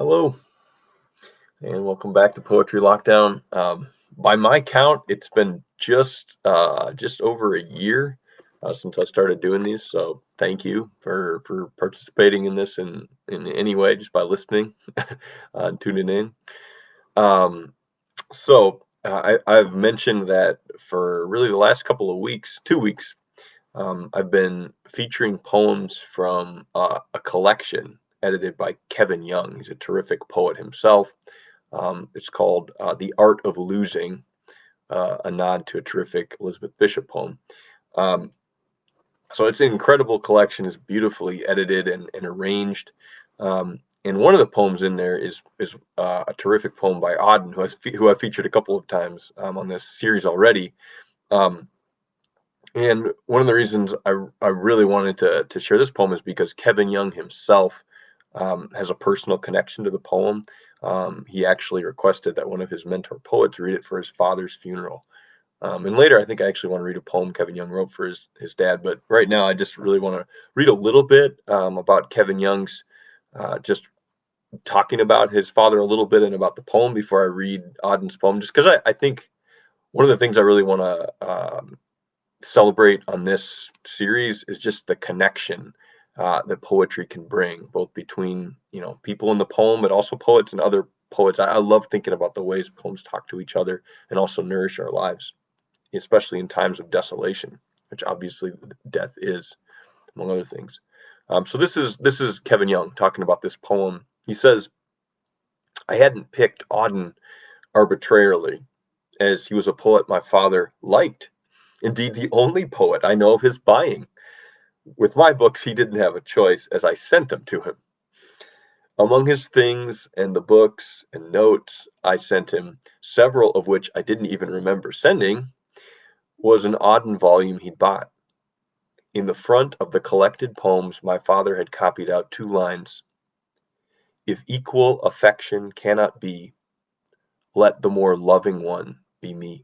Hello, and welcome back to Poetry Lockdown. By my count, it's been just over a year since I started doing these. So thank you for participating in this in any way, just by listening and tuning in. Um, I've mentioned that for really the last couple of weeks, 2 weeks, I've been featuring poems from a collection edited by Kevin Young. He's a terrific poet himself. It's called The Art of Losing, a nod to a terrific Elizabeth Bishop poem. Um, so it's an incredible collection. It's beautifully edited and arranged. And one of the poems in there is a terrific poem by Auden, who I've featured a couple of times on this series already. Um, and one of the reasons I really wanted to share this poem is because Kevin Young himself has a personal connection to the poem. He actually requested that one of his mentor poets read it for his father's funeral. And later, I think I actually want to read a poem Kevin Young wrote for his dad. But right now, I just really want to read a little bit about Kevin Young's, just talking about his father a little bit and about the poem before I read Auden's poem, just because I think one of the things I really want to celebrate on this series is just the connection that poetry can bring, both between people in the poem, but also poets and other poets. I love thinking about the ways poems talk to each other and also nourish our lives, especially in times of desolation, which obviously death is, among other things. So this is Kevin Young talking about this poem. He says, "I hadn't picked Auden arbitrarily, as he was a poet my father liked. Indeed, the only poet I know of his buying. With my books, he didn't have a choice, as I sent them to him. Among his things and the books and notes I sent him, several of which I didn't even remember sending, was an Auden volume he'd bought. In the front of the collected poems, my father had copied out 2 lines. If equal affection cannot be, let the more loving one be me.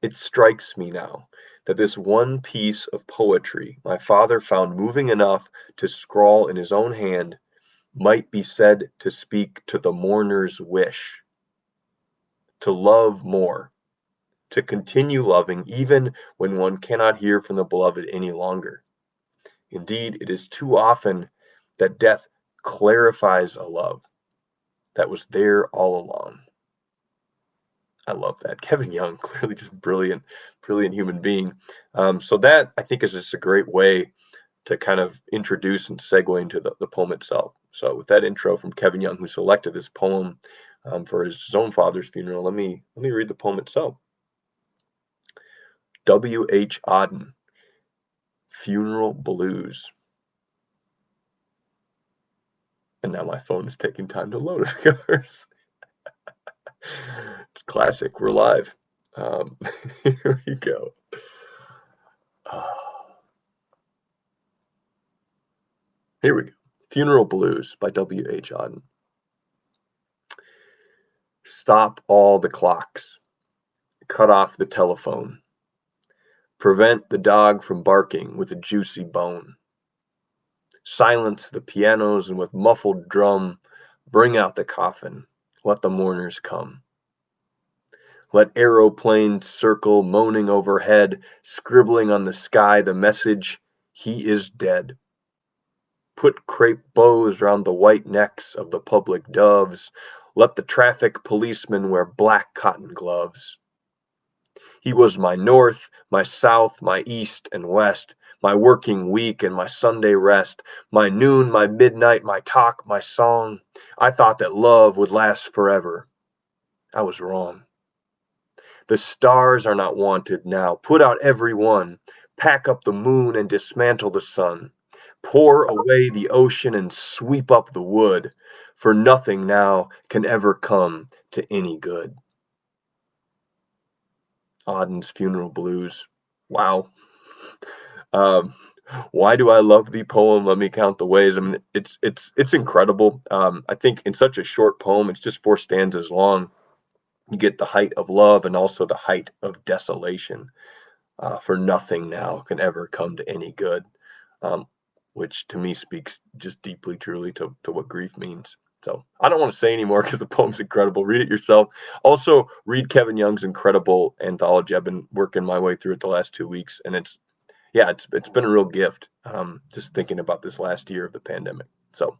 It strikes me now that this one piece of poetry my father found moving enough to scrawl in his own hand might be said to speak to the mourner's wish to love more, to continue loving even when one cannot hear from the beloved any longer. Indeed, it is too often that death clarifies a love that was there all along." I love that. Kevin Young, clearly just brilliant, brilliant human being. So that I think is just a great way to kind of introduce and segue into the poem itself. So with that intro from Kevin Young, who selected this poem for his own father's funeral, let me read the poem itself. W. H. Auden, Funeral Blues. And now my phone is taking time to load, of course. It's classic. We're live. Um, Here we go. Here we go. Funeral Blues by W. H. Auden. Stop all the clocks. Cut off the telephone. Prevent the dog from barking with a juicy bone. Silence the pianos and with muffled drum, bring out the coffin. Let the mourners come. Let aeroplanes circle, moaning overhead, scribbling on the sky the message, he is dead. Put crepe bows round the white necks of the public doves. Let the traffic policemen wear black cotton gloves. He was my north, my south, my east and west, my working week and my Sunday rest, my noon, my midnight, my talk, my song. I thought that love would last forever. I was wrong. The stars are not wanted now. Put out every one. Pack up the moon and dismantle the sun. Pour away the ocean and sweep up the wood, for nothing now can ever come to any good. Auden's Funeral Blues. Wow. Um, why do I love the poem? Let me count the ways. I mean, it's incredible. I think in such a short poem, it's just 4 stanzas long. You get the height of love and also the height of desolation. For nothing now can ever come to any good. Um, which to me speaks just deeply, truly to what grief means. So I don't want to say anymore because the poem's incredible. Read it yourself. Also, read Kevin Young's incredible anthology. I've been working my way through it the last 2 weeks, and it's been a real gift. Just thinking about this last year of the pandemic. So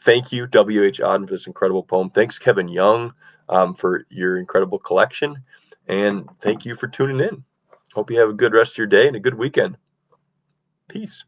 thank you, W.H. Auden, for this incredible poem. Thanks, Kevin Young, for your incredible collection. And thank you for tuning in. Hope you have a good rest of your day and a good weekend. Peace.